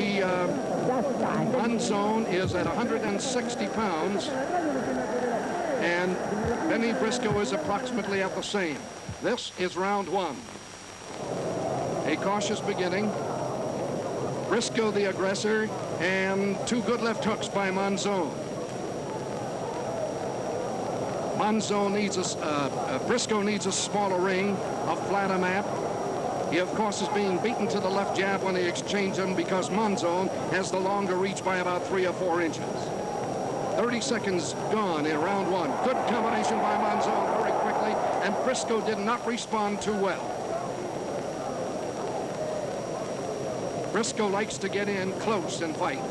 see Monzon is at 160 pounds, and Bennie Briscoe is approximately at the same. This is round one. A cautious beginning. Briscoe the aggressor, and two good left hooks by Monzon. Briscoe needs a smaller ring, a flatter mat. He, of course, is being beaten to the left jab when they exchange them because Monzon has the longer reach by about 3 or 4 inches. 30 seconds gone in round one. Good combination by Monzon very quickly, and Briscoe did not respond too well. Briscoe likes to get in close and fight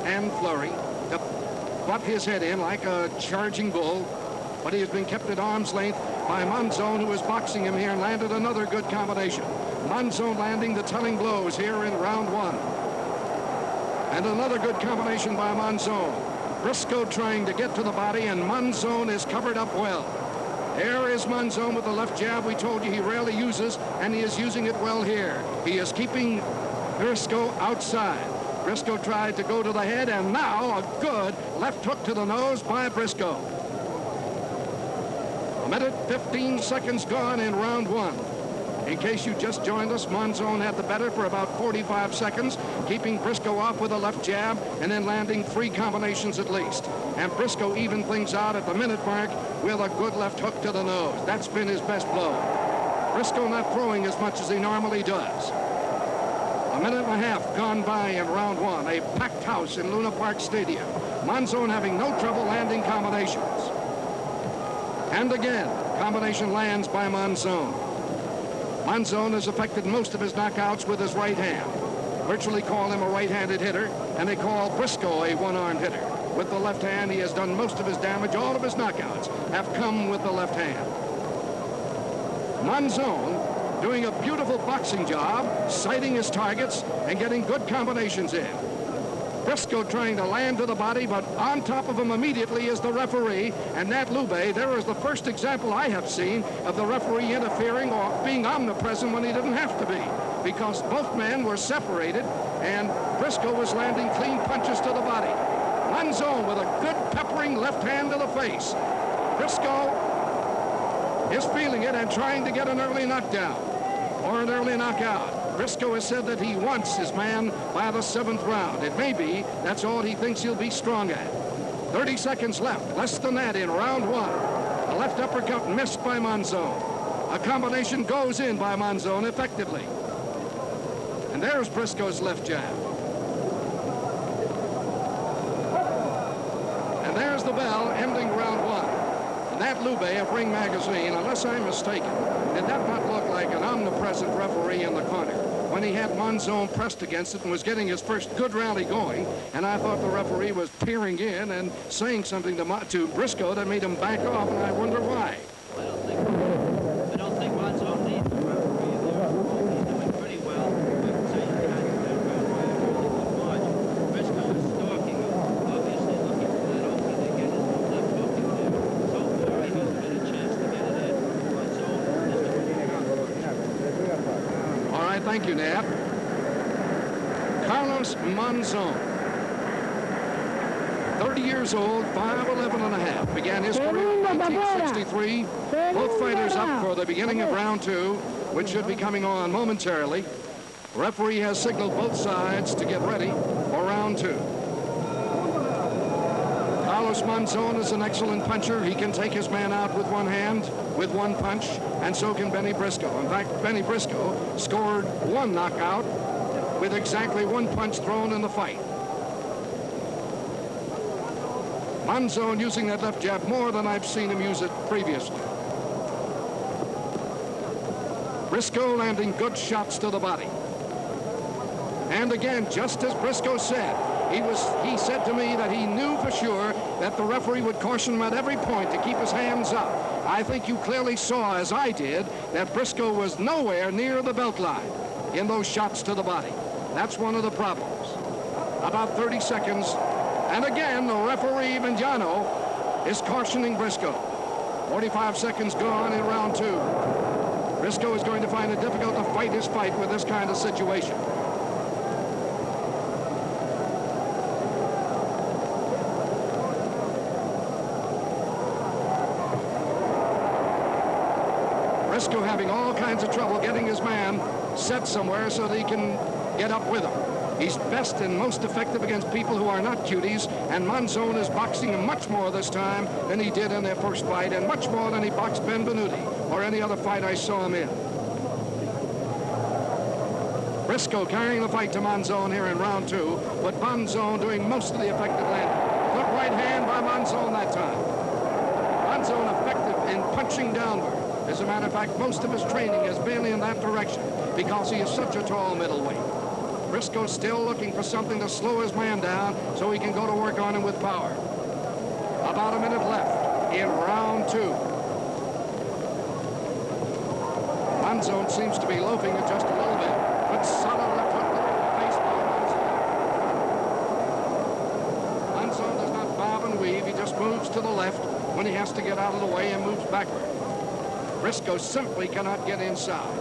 and flurry, to butt his head in like a charging bull, but he has been kept at arm's length by Monzon, who is boxing him here, and landed another good combination. Monzon landing the telling blows here in round one. And another good combination by Monzon. Briscoe trying to get to the body, and Monzon is covered up well. There is Monzon with the left jab we told you he rarely uses, and he is using it well here. He is keeping Briscoe outside. Briscoe tried to go to the head, and now a good left hook to the nose by Briscoe. 1:15 seconds gone in round one. In case you just joined us, Monzon had the better for about 45 seconds, keeping Briscoe off with a left jab and then landing 3 combinations at least. And Briscoe evened things out at the minute mark with a good left hook to the nose. That's been his best blow. Briscoe not throwing as much as he normally does. 1.5 minutes gone by in round one. A packed house in Luna Park Stadium. Monzon having no trouble landing combinations. And again, combination lands by Monzon. Monzon has affected most of his knockouts with his right hand. Virtually call him a right-handed hitter, and they call Briscoe a one-armed hitter. With the left hand, he has done most of his damage. All of his knockouts have come with the left hand. Monzon doing a beautiful boxing job, sighting his targets and getting good combinations in. Briscoe trying to land to the body, but on top of him immediately is the referee, and Nat Lube. There is the first example I have seen of the referee interfering or being omnipresent when he didn't have to be, because both men were separated, and Briscoe was landing clean punches to the body. Monzon with a good peppering left hand to the face. Briscoe is feeling it and trying to get an early knockdown or an early knockout. Briscoe has said that he wants his man by the 7th round. It may be that's all he thinks he'll be strong at. 30 seconds left, less than that in round one. A left uppercut missed by Monzon. A combination goes in by Monzon effectively. And there's Briscoe's left jab. And there's the bell ending round one. Nat Lube of Ring Magazine, unless I'm mistaken, did that not look like an omnipresent referee in the corner when he had Monzon pressed against it and was getting his first good rally going, and I thought the referee was peering in and saying something to Briscoe that made him back off, and I wonder why. I don't think Monzon needs the referee there. He's doing pretty well. Briscoe is stalking him, obviously looking for that opening to get his left hook in there. So far, he hasn't had a chance to get it in. Monzon is the winner. All right, thank you, Nat. Carlos Monzon, 30 years old, 5'11 and a half. Began his career in 1963. Both fighters up for the beginning of round two, which should be coming on momentarily. Referee has signaled both sides to get ready for round two. Carlos Monzon is an excellent puncher. He can take his man out with one hand, with one punch, and so can Bennie Briscoe. In fact, Bennie Briscoe scored one knockout with exactly one punch thrown in the fight. Monzon using that left jab more than I've seen him use it previously. Briscoe landing good shots to the body. And again, just as Briscoe said, he said to me that he knew for sure that the referee would caution him at every point to keep his hands up. I think you clearly saw, as I did, that Briscoe was nowhere near the belt line in those shots to the body. That's one of the problems. About 30 seconds, and again, the referee, Vignano, is cautioning Briscoe. 45 seconds gone in round two. Briscoe is going to find it difficult to fight his fight with this kind of situation. Briscoe having all kinds of trouble getting his man set somewhere so that he can get up with him. He's best and most effective against people who are not cuties, and Monzon is boxing him much more this time than he did in their first fight, and much more than he boxed Benvenuti or any other fight I saw him in. Briscoe carrying the fight to Monzon here in round 2, but Monzon doing most of the effective landing. Good right hand by Monzon that time. Monzon effective in punching downward. As a matter of fact, most of his training has been in that direction because he is such a tall middleweight. Briscoe's still looking for something to slow his man down so he can go to work on him with power. About a minute left in round 2. Monzon seems to be loafing it just a little bit, but solid left hook to the face by Monzon. Monzon does not bob and weave. He just moves to the left when he has to get out of the way and moves backward. Briscoe simply cannot get inside.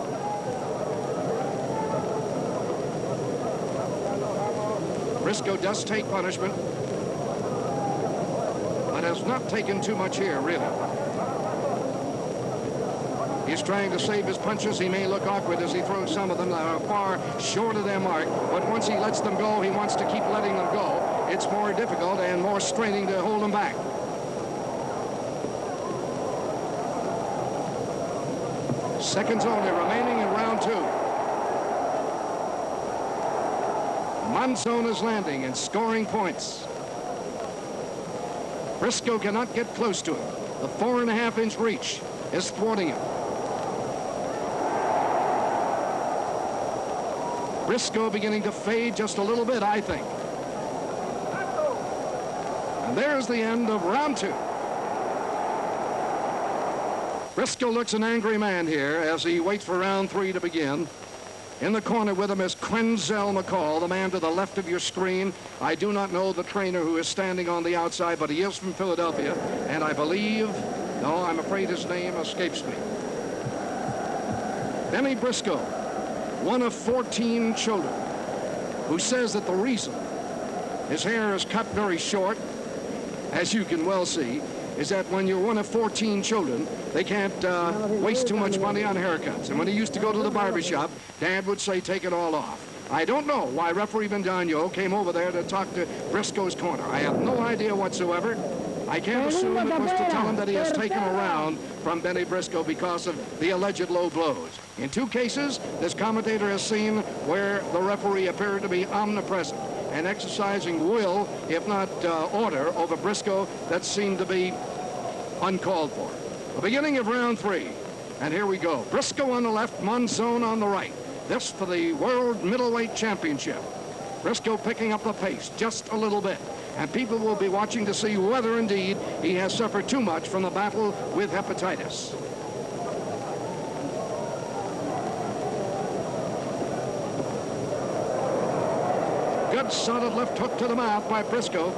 Briscoe does take punishment, but has not taken too much here, really. He's trying to save his punches. He may look awkward as he throws some of them that are far short of their mark, but once he lets them go, he wants to keep letting them go. It's more difficult and more straining to hold them back. Seconds only remaining in round 2. Monzon is landing and scoring points. Briscoe cannot get close to him. The 4.5-inch reach is thwarting him. Briscoe beginning to fade just a little bit, I think. And there's the end of round 2. Briscoe looks an angry man here as he waits for round 3 to begin. In the corner with him is Quenzel McCall, the man to the left of your screen. I do not know the trainer who is standing on the outside, but he is from Philadelphia, and I believe, no, I'm afraid his name escapes me. Bennie Briscoe, one of 14 children, who says that the reason his hair is cut very short, as you can well see, is that when you're one of 14 children, they can't waste too much money on haircuts. And when he used to go to the barbershop, Dad would say, take it all off. I don't know why referee Vendano came over there to talk to Briscoe's corner. I have no idea whatsoever. I can't assume it was to tell him that he has taken a round from Bennie Briscoe because of the alleged low blows. In 2 cases, this commentator has seen where the referee appeared to be omnipresent and exercising will, if not order, over Briscoe that seemed to be uncalled for. The beginning of round 3, and here we go. Briscoe on the left, Monzon on the right. This for the World Middleweight Championship. Briscoe picking up the pace just a little bit, and people will be watching to see whether indeed he has suffered too much from the battle with hepatitis. Good solid left hook to the mouth by Briscoe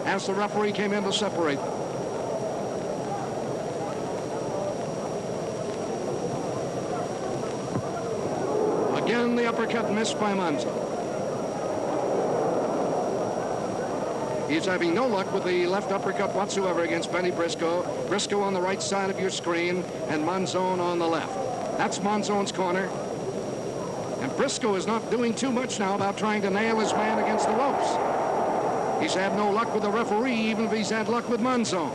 as the referee came in to separate them. Again, the uppercut missed by Monzon. He's having no luck with the left uppercut whatsoever against Bennie Briscoe. Briscoe on the right side of your screen and Monzon on the left. That's Monzon's corner. And Briscoe is not doing too much now about trying to nail his man against the ropes. He's had no luck with the referee, even if he's had luck with Monzon.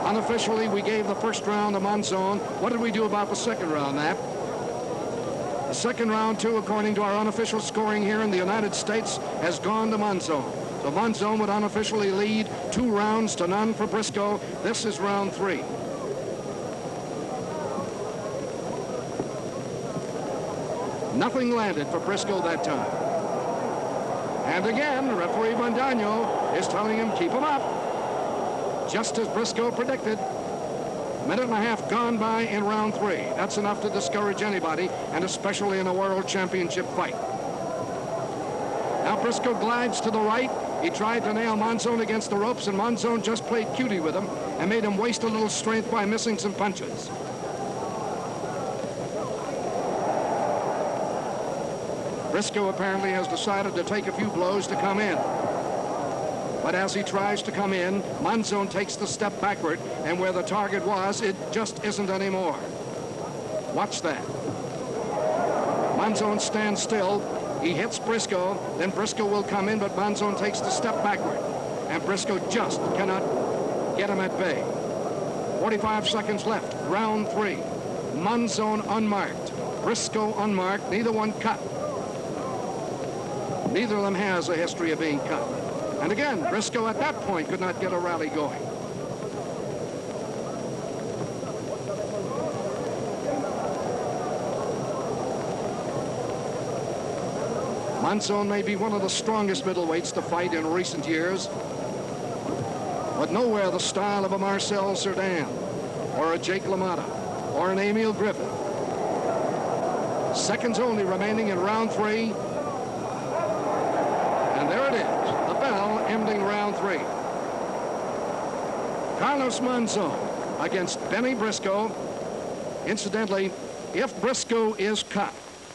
Unofficially, we gave the first round to Monzon. What did we do about the second round, Nat? The second round, too, according to our unofficial scoring here in the United States, has gone to Monzon. So Monzon would unofficially lead 2 rounds to none for Briscoe. This is round 3. Nothing landed for Briscoe that time. And again, referee Vendano is telling him, keep him up. Just as Briscoe predicted. Minute and a half gone by in round 3. That's enough to discourage anybody, and especially in a world championship fight. Now Briscoe glides to the right. He tried to nail Monzon against the ropes, and Monzon just played cutie with him and made him waste a little strength by missing some punches. Briscoe apparently has decided to take a few blows to come in. But as he tries to come in, Monzon takes the step backward, and where the target was, it just isn't anymore. Watch that. Monzon stands still. He hits Briscoe, then Briscoe will come in, but Monzon takes the step backward, and Briscoe just cannot get him at bay. 45 seconds left, round 3. Monzon unmarked, Briscoe unmarked, neither one cut. Neither of them has a history of being cut. And again, Briscoe at that point could not get a rally going. Monzon may be one of the strongest middleweights to fight in recent years, but nowhere the style of a Marcel Cerdan or a Jake LaMotta or an Emil Griffin. Seconds only remaining in round 3. And there it is, the bell ending round 3. Carlos Monzon against Bennie Briscoe. Incidentally, if Briscoe is cut,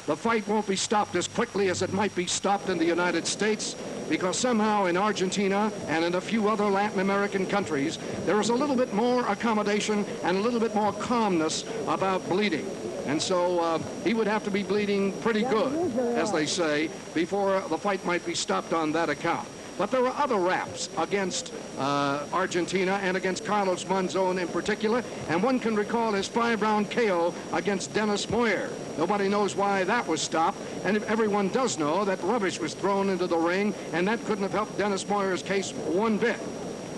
the fight won't be stopped as quickly as it might be stopped in the United States, because somehow in Argentina and in a few other Latin American countries, there is a little bit more accommodation and a little bit more calmness about bleeding. And so he would have to be bleeding pretty good, as they say, before the fight might be stopped on that account. But there are other raps against Argentina and against Carlos Monzon in particular, and one can recall his 5-round KO against Dennis Moyer. Nobody knows why that was stopped, and everyone does know that rubbish was thrown into the ring, and that couldn't have helped Dennis Moyer's case one bit.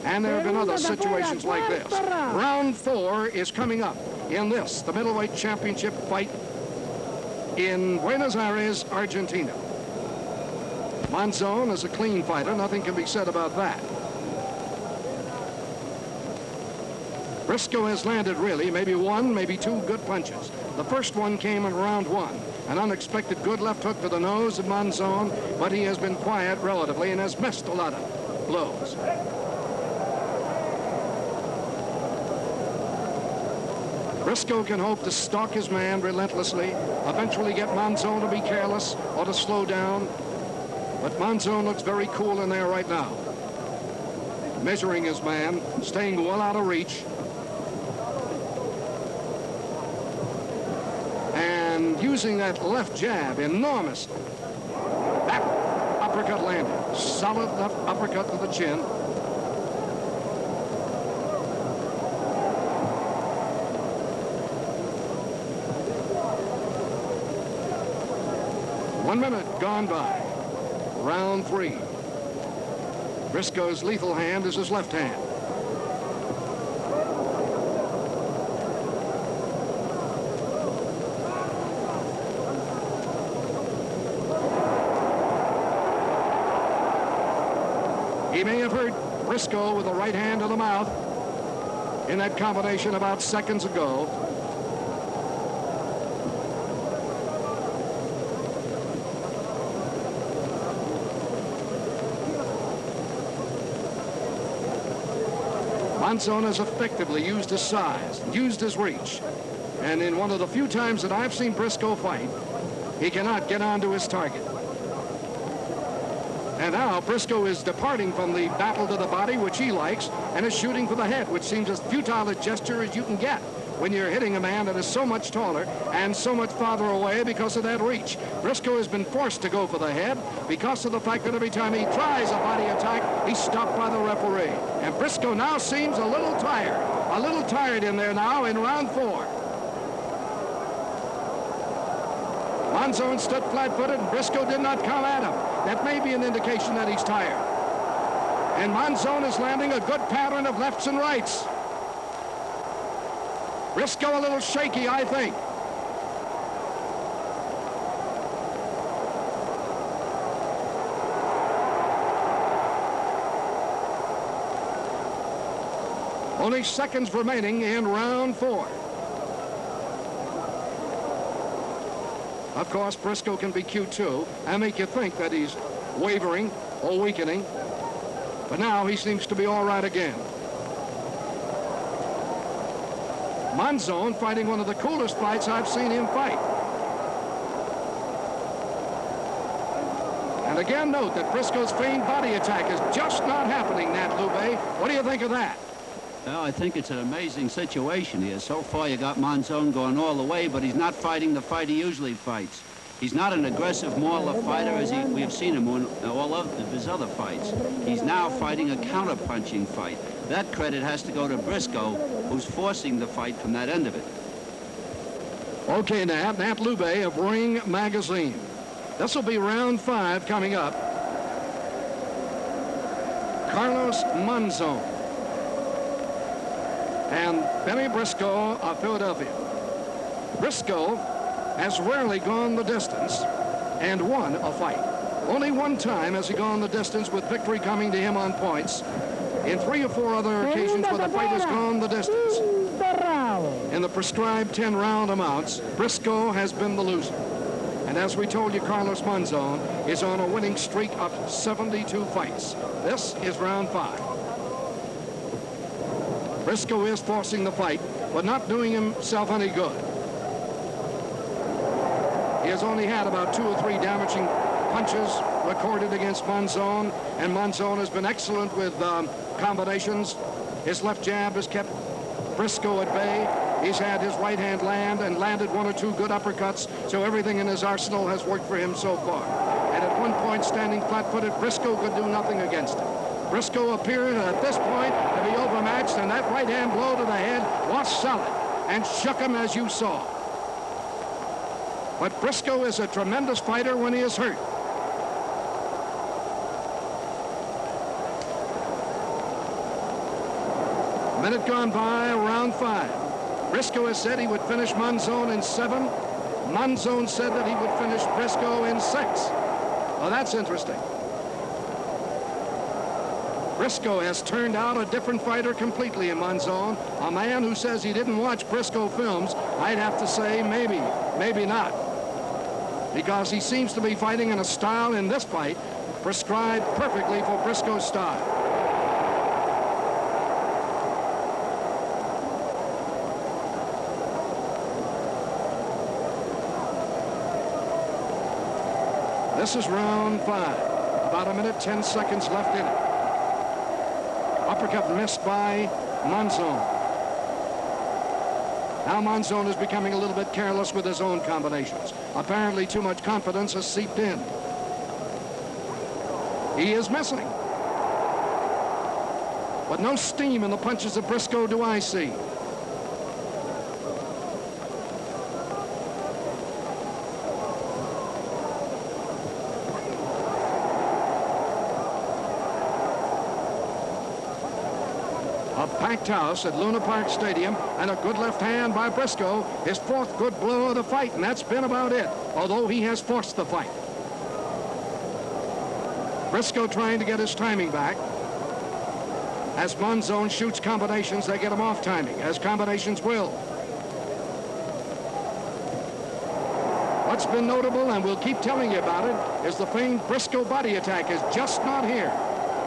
And there have been other situations like this. Round 4 is coming up in this, the middleweight championship fight in Buenos Aires, Argentina. Monzon is a clean fighter. Nothing can be said about that. Briscoe has landed really maybe 1, maybe 2 good punches. The first one came in round 1. An unexpected good left hook to the nose of Monzon, but he has been quiet relatively and has missed a lot of blows. Briscoe can hope to stalk his man relentlessly, eventually get Monzon to be careless or to slow down. But Monzon looks very cool in there right now. Measuring his man, staying well out of reach. And using that left jab enormously. That uppercut landed. Solid left uppercut to the chin. One minute gone by. Round 3. Briscoe's lethal hand is his left hand. He may have hurt Briscoe with the right hand to the mouth in that combination about seconds ago. Monzon has effectively used his size, used his reach. And in one of the few times that I've seen Briscoe fight, he cannot get onto his target. And now Briscoe is departing from the battle to the body, which he likes, and is shooting for the head, which seems as futile a gesture as you can get when you're hitting a man that is so much taller and so much farther away because of that reach. Briscoe has been forced to go for the head because of the fact that every time he tries a body attack, he's stopped by the referee. And Briscoe now seems a little tired in there now in round 4. Monzon stood flat-footed, and Briscoe did not come at him. That may be an indication that he's tired. And Monzon is landing a good pattern of lefts and rights. Briscoe a little shaky, I think. Only seconds remaining in round 4. Of course, Briscoe can be cute too and make you think that he's wavering or weakening. But now he seems to be all right again. Monzon fighting one of the coolest fights I've seen him fight. And again, note that Briscoe's feigned body attack is just not happening, Nat Lube. What do you think of that? Well, I think it's an amazing situation here. So far, you got Monzon going all the way, but he's not fighting the fight he usually fights. He's not an aggressive mauler fighter as we have seen him in all of his other fights. He's now fighting a counter-punching fight. That credit has to go to Briscoe, who's forcing the fight from that end of it. Okay, Nat Lube of Ring Magazine. This will be round 5 coming up. Carlos Monzon and Bennie Briscoe of Philadelphia. Briscoe has rarely gone the distance and won a fight. Only one time has he gone the distance with victory coming to him on points. In 3 or 4 other occasions where the fight has gone the distance. In the prescribed 10-round amounts, Briscoe has been the loser. And as we told you, Carlos Monzon is on a winning streak of 72 fights. This is round 5. Briscoe is forcing the fight, but not doing himself any good. He has only had about 2 or 3 damaging punches recorded against Monzon, and Monzon has been excellent with combinations. His left jab has kept Briscoe at bay. He's had his right hand land and landed 1 or 2 good uppercuts, so everything in his arsenal has worked for him so far. And at one point, standing flat-footed, Briscoe could do nothing against him. Briscoe appeared at this point to be overmatched, and that right hand blow to the head was solid and shook him as you saw. But Briscoe is a tremendous fighter when he is hurt. Minute gone by, round 5. Briscoe has said he would finish Monzon in 7. Monzon said that he would finish Briscoe in 6. Well, that's interesting. Briscoe has turned out a different fighter completely in Monzon. A man who says he didn't watch Briscoe films, I'd have to say maybe not. Because he seems to be fighting in a style in this fight prescribed perfectly for Briscoe's style. This is round 5. About 1 minute, 10 seconds left in it. Uppercut missed by Monzon. Now Monzon is becoming a little bit careless with his own combinations. Apparently too much confidence has seeped in. He is missing. But no steam in the punches of Briscoe do I see. A packed house at Luna Park Stadium, and a good left hand by Briscoe, his 4th good blow of the fight, and that's been about it, although he has forced the fight. Briscoe trying to get his timing back. As Monzon shoots combinations, they get him off timing, as combinations will. What's been notable, and we'll keep telling you about it, is the famed Briscoe body attack is just not here.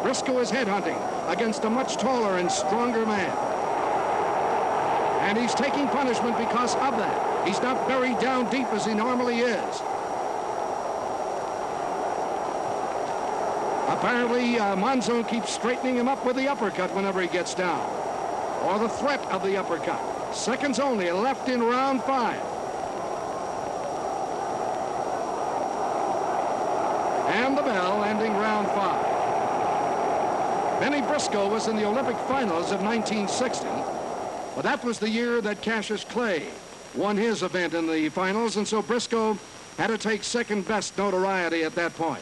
Briscoe is headhunting against a much taller and stronger man. And he's taking punishment because of that. He's not buried down deep as he normally is. Apparently, Monzon keeps straightening him up with the uppercut whenever he gets down, or the threat of the uppercut. Seconds only left in round 5. And the bell ending round 5. Bennie Briscoe was in the Olympic finals of 1960, but that was the year that Cassius Clay won his event in the finals, and so Briscoe had to take second best notoriety at that point.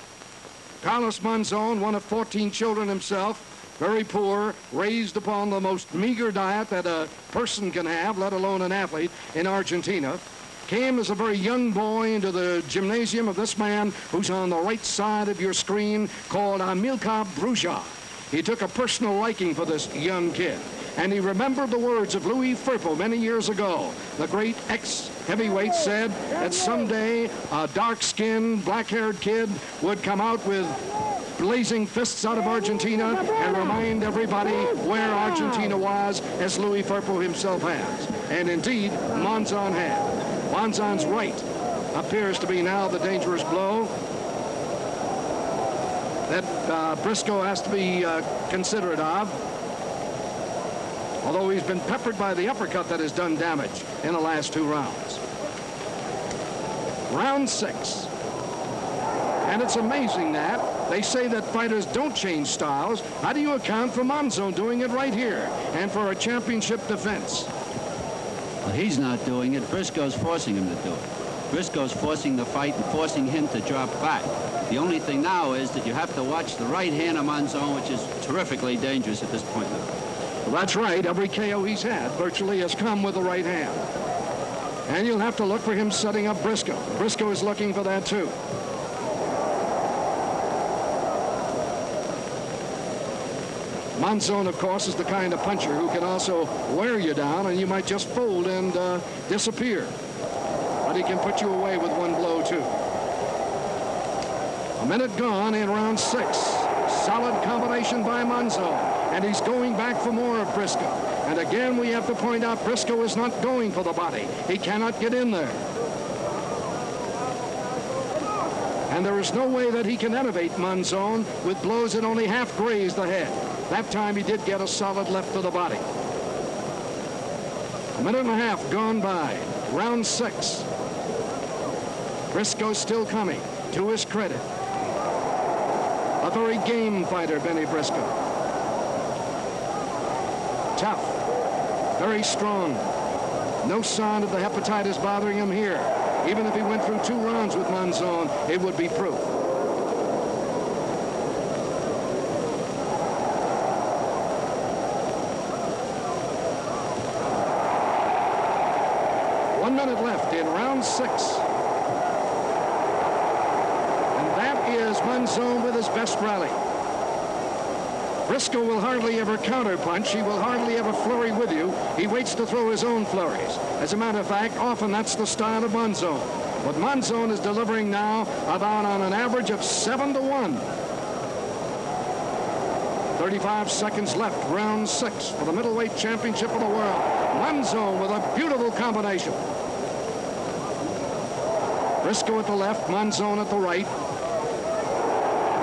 Carlos Monzon, one of 14 children himself, very poor, raised upon the most meager diet that a person can have, let alone an athlete, in Argentina, came as a very young boy into the gymnasium of this man who's on the right side of your screen, called Amilcar Bruja. He took a personal liking for this young kid, and he remembered the words of Louis Firpo many years ago. The great ex-heavyweight said that someday a dark-skinned, black-haired kid would come out with blazing fists out of Argentina and remind everybody where Argentina was, as Louis Firpo himself has. And indeed, Monzon had. Monzon's right appears to be now the dangerous blow. that Briscoe has to be considerate of. Although he's been peppered by the uppercut that has done damage in the last 2 rounds. Round 6. And it's amazing that they say that fighters don't change styles. How do you account for Monzon doing it right here and for a championship defense? Well, he's not doing it. Briscoe's forcing him to do it. Briscoe's forcing the fight and forcing him to drop back. The only thing now is that you have to watch the right hand of Monzon, which is terrifically dangerous at this point. Well, that's right. Every KO he's had virtually has come with the right hand. And you'll have to look for him setting up Briscoe. Briscoe is looking for that too. Monzon, of course, is the kind of puncher who can also wear you down and you might just fold and disappear. But he can put you away with one blow too. A minute gone in round 6. Solid combination by Monzon. And he's going back for more of Briscoe. And again, we have to point out Briscoe is not going for the body. He cannot get in there. And there is no way that he can elevate Monzon with blows that only half graze the head. That time he did get a solid left to the body. A minute and a half gone by. Round 6. Briscoe still coming, to his credit. A very game fighter, Bennie Briscoe. Tough, very strong. No sign of the hepatitis bothering him here. Even if he went through 2 rounds with Monzon, it would be proof. One minute left in round 6. And that is Monzon with his best rally. Briscoe will hardly ever counterpunch. He will hardly ever flurry with you. He waits to throw his own flurries. As a matter of fact, often that's the style of Monzon. But Monzon is delivering now about on an average of 7-1. 35 seconds left, round 6 for the middleweight championship of the world. Monzon with a beautiful combination. Briscoe at the left, Monzon at the right.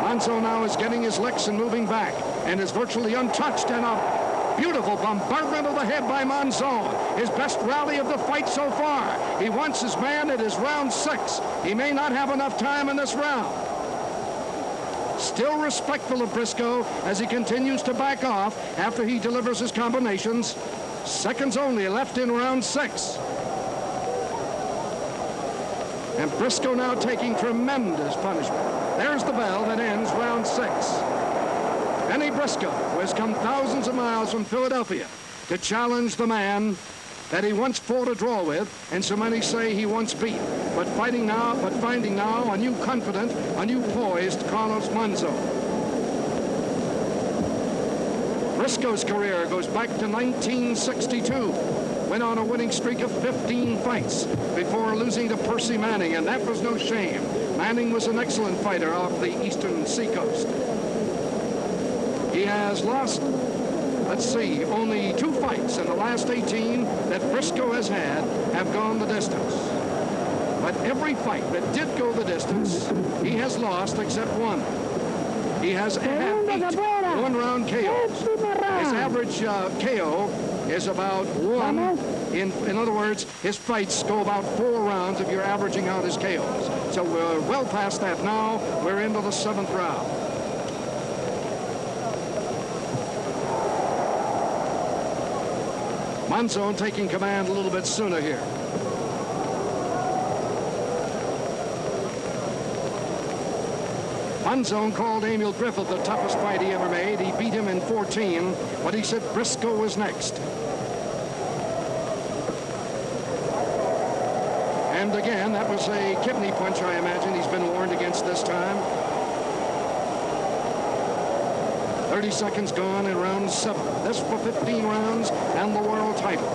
Monzon now is getting his licks and moving back and is virtually untouched, and a beautiful bombardment of the head by Monzon. His best rally of the fight so far. He wants his man. It is round 6. He may not have enough time in this round. Still respectful of Briscoe as he continues to back off after he delivers his combinations. Seconds only left in round 6. And Briscoe now taking tremendous punishment. There's the bell that ends round 6. Bennie Briscoe, who has come thousands of miles from Philadelphia to challenge the man that he once fought a draw with, and so many say he once beat. But finding now a new confident, a new poised Carlos Monzon. Briscoe's career goes back to 1962. Went on a winning streak of 15 fights before losing to Percy Manning, and that was no shame. Manning was an excellent fighter off the eastern seacoast. He has lost, let's see, only 2 fights in the last 18 that Briscoe has had have gone the distance. But every fight that did go the distance, he has lost except one. He has had 8 one-round KOs. His average KO is about 1. In other words, his fights go about 4 rounds if you're averaging out his KOs. So we're well past that now. We're into the 7th round. Monzon taking command a little bit sooner here. Monzon called Emil Griffith the toughest fight he ever made. He beat him in 14, but he said Briscoe was next. And again, that was a kidney punch, I imagine. He's been warned against this time. 30 seconds gone in round 7. This for 15 rounds and the world title.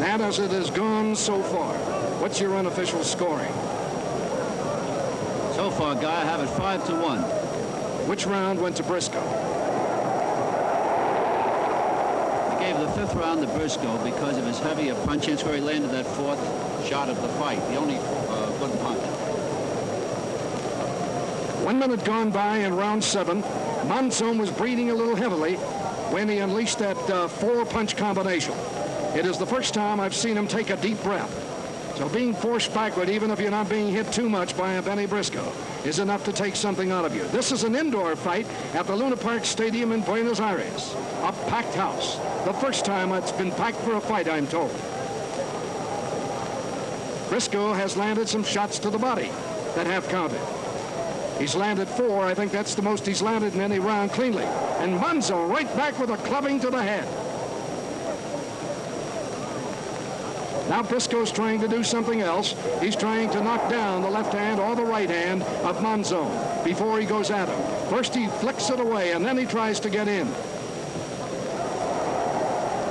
And as it has gone so far, what's your unofficial scoring? So far, Guy, I have it 5-1. Which round went to Briscoe? I gave gave the 5th round to Briscoe because of his heavier punch. That's where he landed that 4th shot of the fight, the only good punch. 1 minute gone by in round 7. Monzon was breathing a little heavily when he unleashed that 4-punch combination. It is the first time I've seen him take a deep breath. So being forced backward, even if you're not being hit too much by a Bennie Briscoe, is enough to take something out of you. This is an indoor fight at the Luna Park Stadium in Buenos Aires. A packed house. The first time it's been packed for a fight, I'm told. Briscoe has landed some shots to the body that have counted. He's landed 4. I think that's the most he's landed in any round cleanly. And Monzon right back with a clubbing to the head. Now Briscoe's trying to do something else. He's trying to knock down the left hand or the right hand of Monzon before he goes at him. First he flicks it away, and then he tries to get in.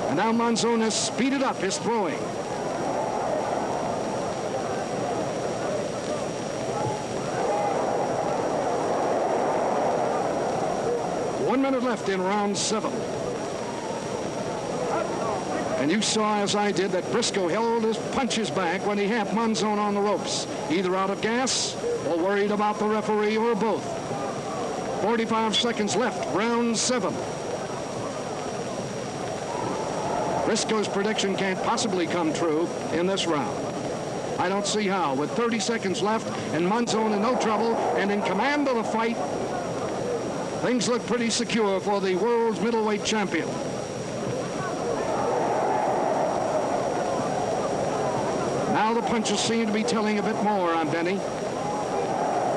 And now Monzon has speeded up his throwing. One minute left in round 7. And you saw, as I did, that Briscoe held his punches back when he had Monzon on the ropes, either out of gas or worried about the referee or both. 45 seconds left, round 7. Briscoe's prediction can't possibly come true in this round. I don't see how. With 30 seconds left and Monzon in no trouble and in command of the fight, things look pretty secure for the world's middleweight champion. Now the punches seem to be telling a bit more on Bennie.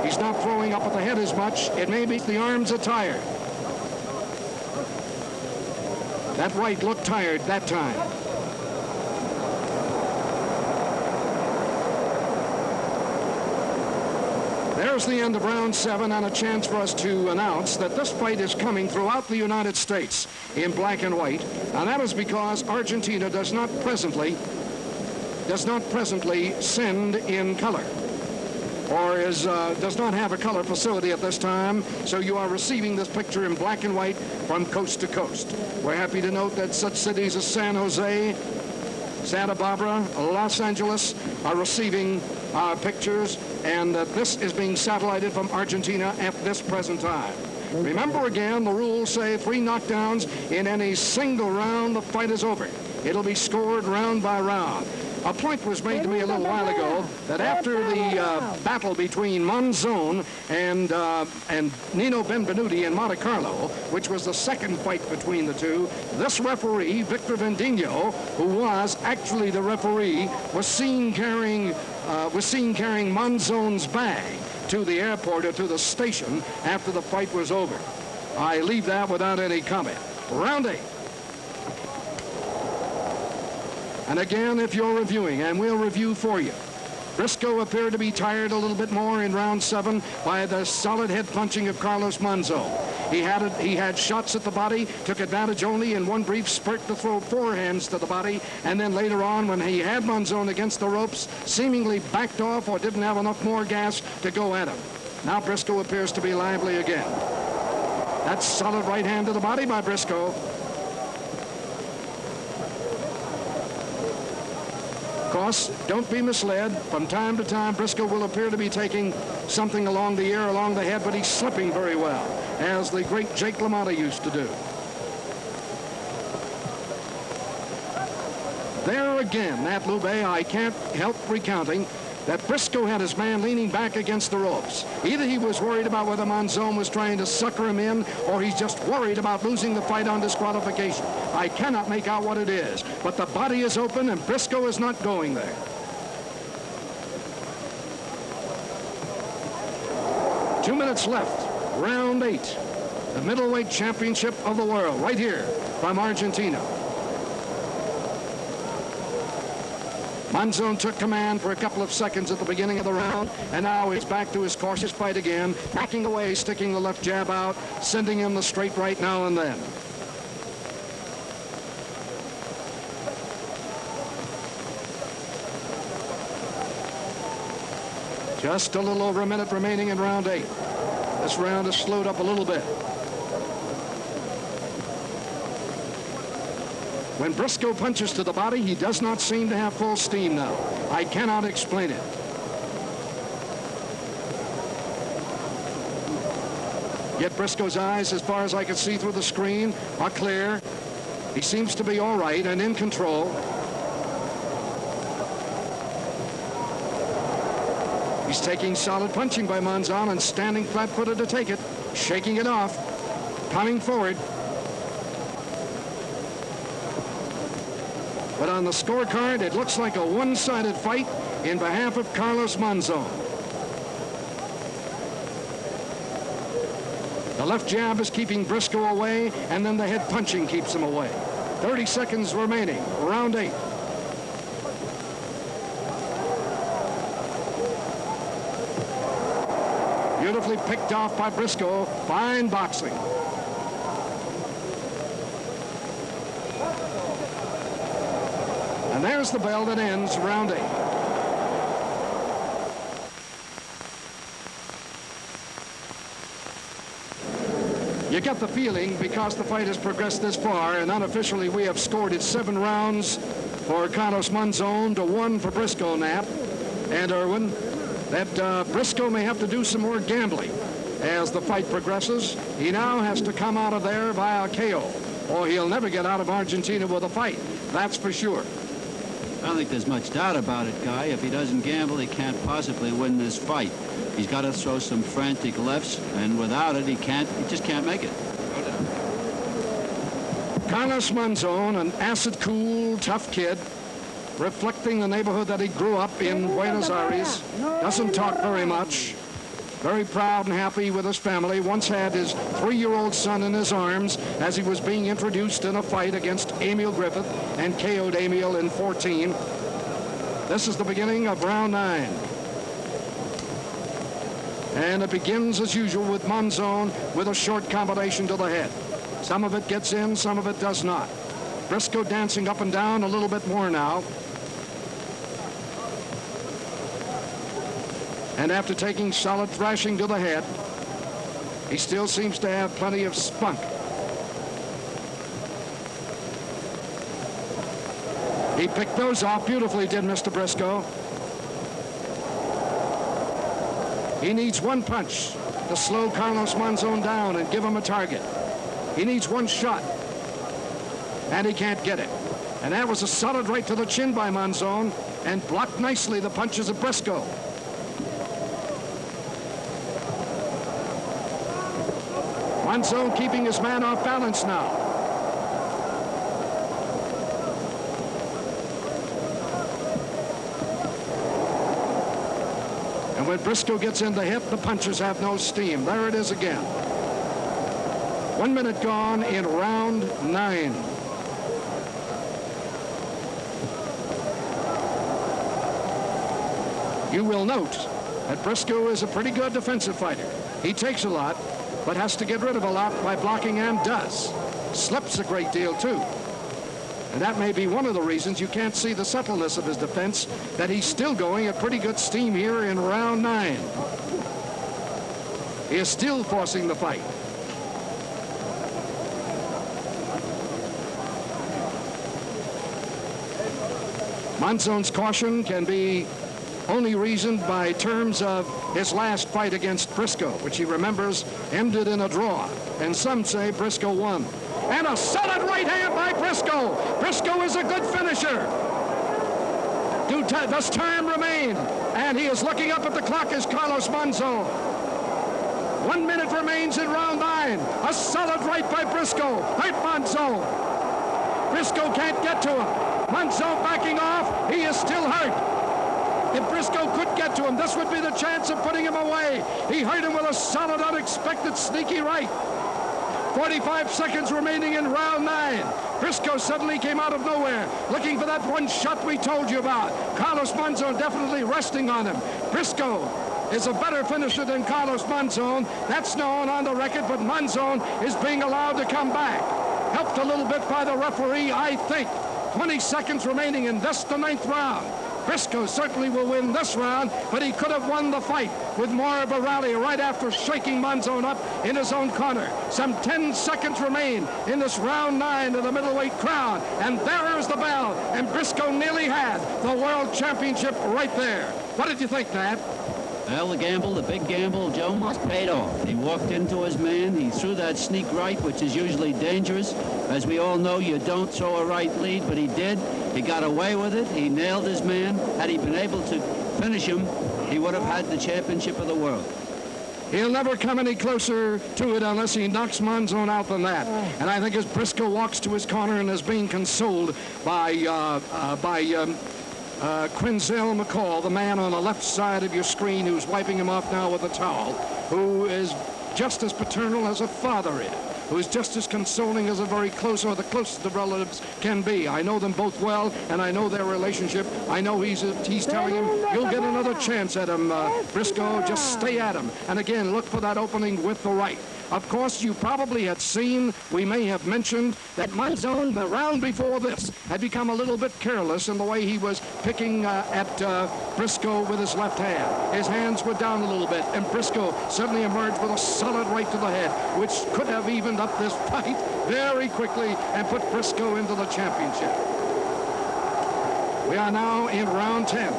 He's not throwing up at the head as much. It may be the arms are tired. That right looked tired that time. There's the end of round 7 and a chance for us to announce that this fight is coming throughout the United States in black and white, and that is because Argentina does not presently send in color, or does not have a color facility at this time, so you are receiving this picture in black and white from coast to coast. We're happy to note that such cities as San Jose, Santa Barbara, Los Angeles are receiving our pictures, and that this is being satellited from Argentina at this present time. Remember again, the rules say 3 knockdowns in any single round, the fight is over. It'll be scored round by round. A point was made to me a little while ago that after the battle between Monzon and Nino Benvenuti in Monte Carlo, which was the second fight between the two, this referee, Victor Vendino, who was actually the referee, was seen carrying Monzon's bag to the airport or to the station after the fight was over. I leave that without any comment. Round 8. And again, if you're reviewing, and we'll review for you, Briscoe appeared to be tired a little bit more in round 7 by the solid head punching of Carlos Monzon. He had shots at the body, took advantage only in one brief spurt to throw forehands to the body, and then later on, when he had Monzon against the ropes, seemingly backed off or didn't have enough more gas to go at him. Now Briscoe appears to be lively again. That's solid right hand to the body by Briscoe. Of course, don't be misled. From time to time, Briscoe will appear to be taking something along the ear, along the head, but he's slipping very well, as the great Jake LaMotta used to do. There again, Nat Lube, I can't help recounting that Briscoe had his man leaning back against the ropes. Either he was worried about whether Monzon was trying to sucker him in, or he's just worried about losing the fight on disqualification. I cannot make out what it is, but the body is open and Briscoe is not going there. Two minutes left, round 8. The middleweight championship of the world, right here from Argentina. Monzon took command for a couple of seconds at the beginning of the round, and now he's back to his cautious fight again, backing away, sticking the left jab out, sending him the straight right now and then. Just a little over a minute remaining in round 8. This round has slowed up a little bit. When Briscoe punches to the body, he does not seem to have full steam now. I cannot explain it. Yet Briscoe's eyes, as far as I can see through the screen, are clear. He seems to be all right and in control. He's taking solid punching by Monzon and standing flat-footed to take it, shaking it off, coming forward. But on the scorecard, it looks like a one-sided fight in behalf of Carlos Monzon. The left jab is keeping Briscoe away, and then the head punching keeps him away. 30 seconds remaining, round 8. Beautifully picked off by Briscoe. Fine boxing. And there's the bell that ends round 8. You get the feeling, because the fight has progressed this far, and unofficially we have scored it 7 rounds for Carlos Monzon to 1 for Briscoe, Knapp and Irwin, that Briscoe may have to do some more gambling as the fight progresses. He now has to come out of there via KO, or he'll never get out of Argentina with a fight. That's for sure. I don't think there's much doubt about it, Guy. If he doesn't gamble, he can't possibly win this fight. He's got to throw some frantic lefts, and without it, he just can't make it. Carlos Monzon, an acid-cool, tough kid, reflecting the neighborhood that he grew up in, Buenos Aires, doesn't talk very much, very proud and happy with his family, once had his 3-year-old son in his arms as he was being introduced in a fight against Emil Griffith and KO'd Emil in 14. This is the beginning of round 9. And it begins, as usual, with Monzon with a short combination to the head. Some of it gets in, some of it does not. Briscoe dancing up and down a little bit more now. And after taking solid thrashing to the head, he still seems to have plenty of spunk. He picked those off beautifully, did Mr. Briscoe. He needs one punch to slow Carlos Monzon down and give him a target. He needs one shot, and he can't get it. And that was a solid right to the chin by Monzon, and blocked nicely the punches of Briscoe. Monzon keeping his man off balance now. And when Briscoe gets in the hip, the punches have no steam. There it is again. 1 minute gone in round 9. You will note that Briscoe is a pretty good defensive fighter. He takes a lot, but has to get rid of a lot by blocking, and does. Slips a great deal, too. And that may be one of the reasons you can't see the subtleness of his defense, that he's still going at pretty good steam here in round 9. He is still forcing the fight. Monzon's caution can be only reasoned by terms of his last fight against Briscoe, which he remembers ended in a draw. And some say Briscoe won. And a solid right hand by Briscoe. Briscoe is a good finisher. Does time remain? And he is looking up at the clock as Carlos Monzon. 1 minute remains in round 9. A solid right by Briscoe. Hurt Monzon. Briscoe can't get to him. Monzon backing off. He is still hurt. If Briscoe could get to him, this would be the chance of putting him away. He hurt him with a solid, unexpected, sneaky right. 45 seconds remaining in round 9. Briscoe suddenly came out of nowhere, looking for that one shot we told you about. Carlos Monzon definitely resting on him. Briscoe is a better finisher than Carlos Monzon. That's known on the record, but Monzon is being allowed to come back. Helped a little bit by the referee, I think. 20 seconds remaining in this, the 9th round. Briscoe certainly will win this round, but he could have won the fight with more of a rally right after shaking Monzon up in his own corner. Some 10 seconds remain in this round 9 of the middleweight crown, and there is the bell, and Briscoe nearly had the world championship right there. What did you think, Nat? Well, the gamble, the big gamble, Joe, must paid off. He walked into his man. He threw that sneak right, which is usually dangerous. As we all know, you don't throw a right lead, but he did. He got away with it. He nailed his man. Had he been able to finish him, he would have had the championship of the world. He'll never come any closer to it unless he knocks Monzon out than that. And I think as Briscoe walks to his corner and is being consoled by Quinzel McCall, the man on the left side of your screen who's wiping him off now with a towel, who is just as paternal as a father is, who is just as consoling as a very close or the closest of relatives can be. I know them both well, and I know their relationship. I know he's telling him, you'll get another chance at him, Briscoe, just stay at him. And again, look for that opening with the right. Of course, you probably had seen, we may have mentioned, that Monzon, the round before this, had become a little bit careless in the way he was picking at Briscoe with his left hand. His hands were down a little bit, and Briscoe suddenly emerged with a solid right to the head, which could have evened up this fight very quickly and put Briscoe into the championship. We are now in round 10.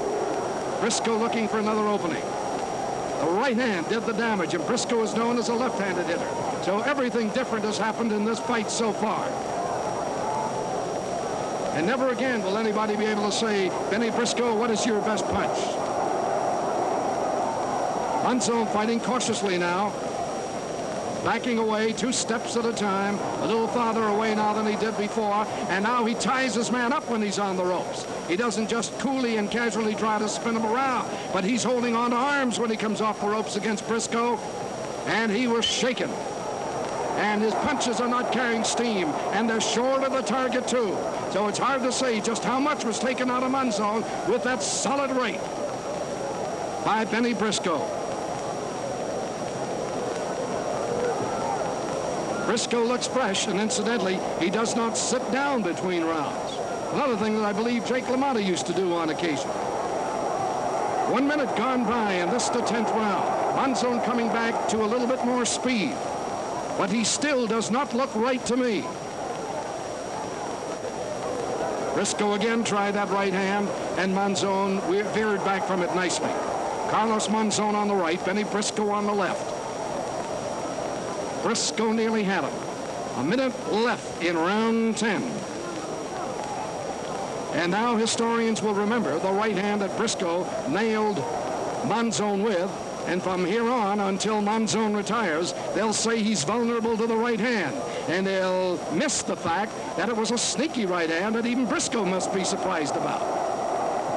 Briscoe looking for another opening. The right hand did the damage, and Briscoe is known as a left-handed hitter. So everything different has happened in this fight so far. And never again will anybody be able to say, Bennie Briscoe, what is your best punch? Monzon fighting cautiously now. Backing away 2 steps at a time, a little farther away now than he did before, and now he ties his man up when he's on the ropes. He doesn't just coolly and casually try to spin him around, but he's holding on to arms when he comes off the ropes against Briscoe, and he was shaken. And his punches are not carrying steam, and they're short of the target too. So it's hard to say just how much was taken out of Monzon with that solid right by Bennie Briscoe. Briscoe looks fresh, and incidentally, he does not sit down between rounds. Another thing that I believe Jake LaMotta used to do on occasion. 1 minute gone by, and this is the 10th round. Monzon coming back to a little bit more speed, but he still does not look right to me. Briscoe again tried that right hand, and Monzon veered back from it nicely. Carlos Monzon on the right, Bennie Briscoe on the left. Briscoe nearly had him. A minute left in round 10. And now historians will remember the right hand that Briscoe nailed Monzon with. And from here on, until Monzon retires, they'll say he's vulnerable to the right hand. And they'll miss the fact that it was a sneaky right hand that even Briscoe must be surprised about.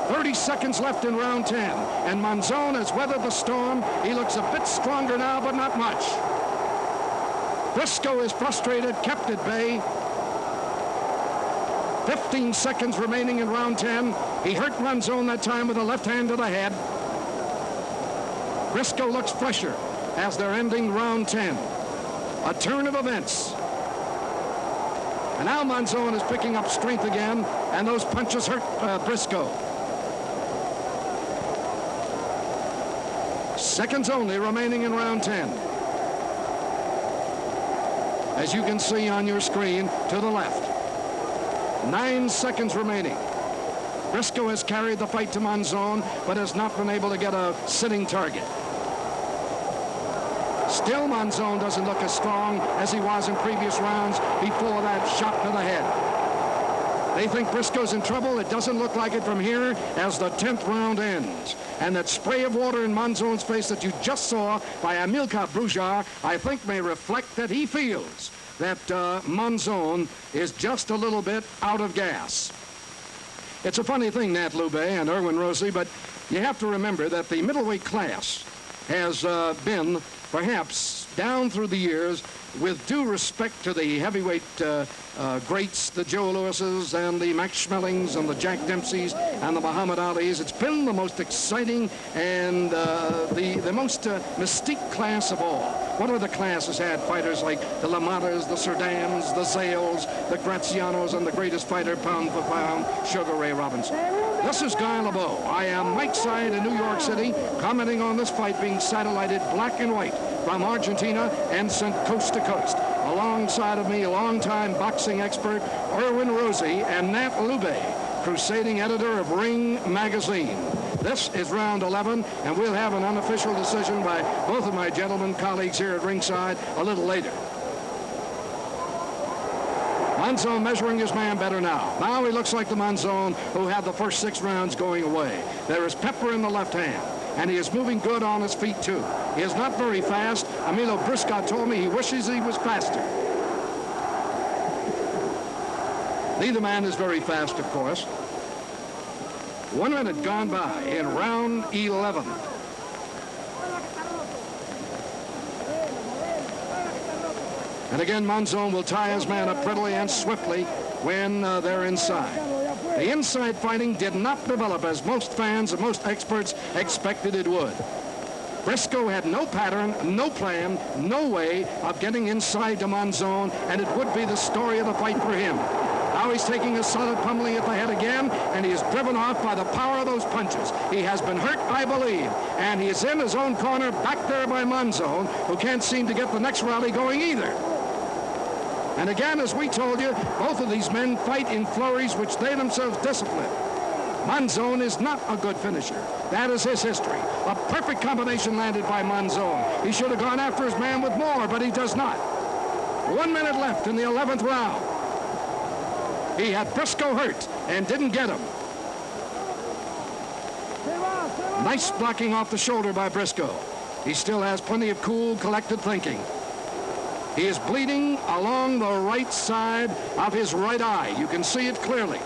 30 seconds left in round 10. And Monzon has weathered the storm. He looks a bit stronger now, but not much. Briscoe is frustrated, kept at bay. 15 seconds remaining in round 10. He hurt Monzon that time with a left hand to the head. Briscoe looks fresher as they're ending round 10. A turn of events. And now Monzon is picking up strength again, and those punches hurt Briscoe. Seconds only remaining in round 10. As you can see on your screen, to the left. 9 seconds remaining. Briscoe has carried the fight to Monzon, but has not been able to get a sitting target. Still, Monzon doesn't look as strong as he was in previous rounds before that shot to the head. They think Briscoe's in trouble. It doesn't look like it from here as the 10th round ends. And that spray of water in Monzon's face that you just saw by Amilcar Brujar, I think may reflect that he feels that Monzon is just a little bit out of gas. It's a funny thing, Nat Lube and Erwin Rosie, but you have to remember that the middleweight class has been perhaps down through the years, with due respect to the heavyweight greats, the Joe Lewises and the Max Schmelings and the Jack Dempseys and the Muhammad Alis. It's been the most exciting and the most mystique class of all. What other classes had fighters like the Lamottas, the Serdams, the Zales, the Grazianos, and the greatest fighter pound for pound, Sugar Ray Robinson? This is Guy LeBeau. I am Mike Side in New York City, commenting on this fight being satellited black and white from Argentina and sent coast to coast. Alongside of me, longtime boxing expert Erwin Rosie and Nat Lube, crusading editor of Ring Magazine. This is round 11, and we'll have an unofficial decision by both of my gentlemen colleagues here at ringside a little later. Monzon measuring his man better now. Now he looks like the Monzon who had the first 6 rounds going away. There is pepper in the left hand, and he is moving good on his feet, too. He is not very fast. Emilio Briscoe told me he wishes he was faster. Neither man is very fast, of course. 1 minute gone by in round 11. And again, Monzon will tie his man up prettily and swiftly when they're inside. The inside fighting did not develop as most fans and most experts expected it would. Briscoe had no pattern, no plan, no way of getting inside to Monzon, and it would be the story of the fight for him. Now he's taking a solid pummeling at the head again, and he is driven off by the power of those punches. He has been hurt, I believe, and he is in his own corner back there by Monzon, who can't seem to get the next rally going either. And again, as we told you, both of these men fight in flurries which they themselves discipline. Monzon is not a good finisher. That is his history. A perfect combination landed by Monzon. He should have gone after his man with more, but he does not. 1 minute left in the 11th round. He had Briscoe hurt and didn't get him. Nice blocking off the shoulder by Briscoe. He still has plenty of cool, collected thinking. He is bleeding along the right side of his right eye. You can see it clearly.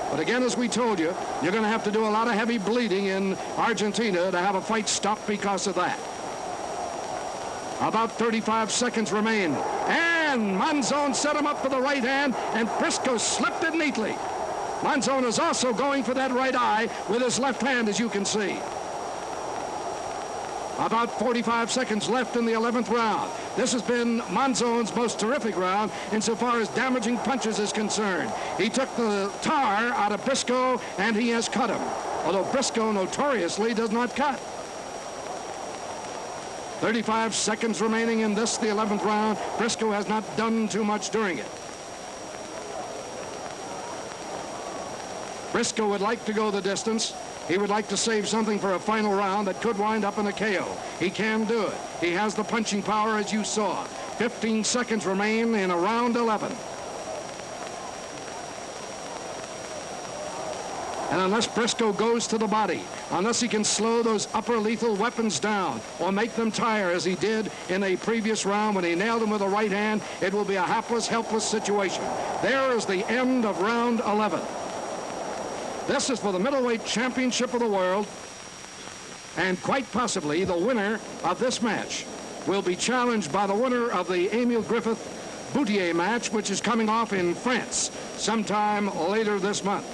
But again, as we told you, you're going to have to do a lot of heavy bleeding in Argentina to have a fight stopped because of that. About 35 seconds remain. And Monzon set him up for the right hand, and Briscoe slipped it neatly. Monzon is also going for that right eye with his left hand, as you can see. About 45 seconds left in the 11th round. This has been Monzon's most terrific round insofar as damaging punches is concerned. He took the tar out of Briscoe, and he has cut him, although Briscoe notoriously does not cut. 35 seconds remaining in this, the 11th round. Briscoe has not done too much during it. Briscoe would like to go the distance. He would like to save something for a final round that could wind up in a KO. He can do it. He has the punching power, as you saw. 15 seconds remain in a round 11. And unless Briscoe goes to the body, unless he can slow those upper lethal weapons down or make them tire as he did in a previous round when he nailed them with the right hand, it will be a hapless, helpless situation. There is the end of round 11. This is for the middleweight championship of the world, and quite possibly the winner of this match will be challenged by the winner of the Emil Griffith-Boutier match, which is coming off in France sometime later this month.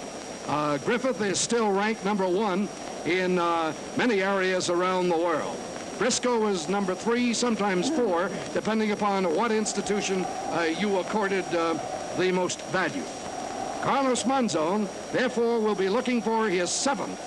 Griffith is still ranked #1 in many areas around the world. Briscoe is #3, sometimes 4, depending upon what institution you accorded the most value. Carlos Monzon, therefore, will be looking for his 7th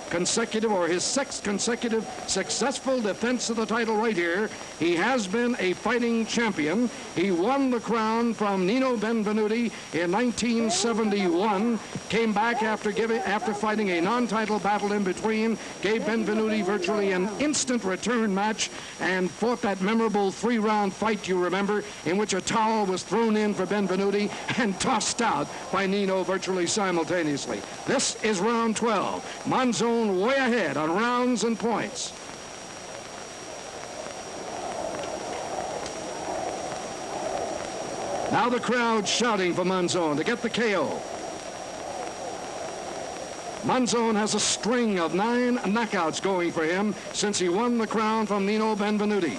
consecutive or his 6th consecutive successful defense of the title right here. He has been a fighting champion. He won the crown from Nino Benvenuti in 1971, came back after fighting a non-title battle in between, gave Benvenuti virtually an instant return match, and fought that memorable 3-round fight, you remember, in which a towel was thrown in for Benvenuti and tossed out by Nino virtually simultaneously. This is round 12. Monzon way ahead on rounds and points. Now the crowd shouting for Monzon to get the KO. Monzon has a string of 9 knockouts going for him since he won the crown from Nino Benvenuti.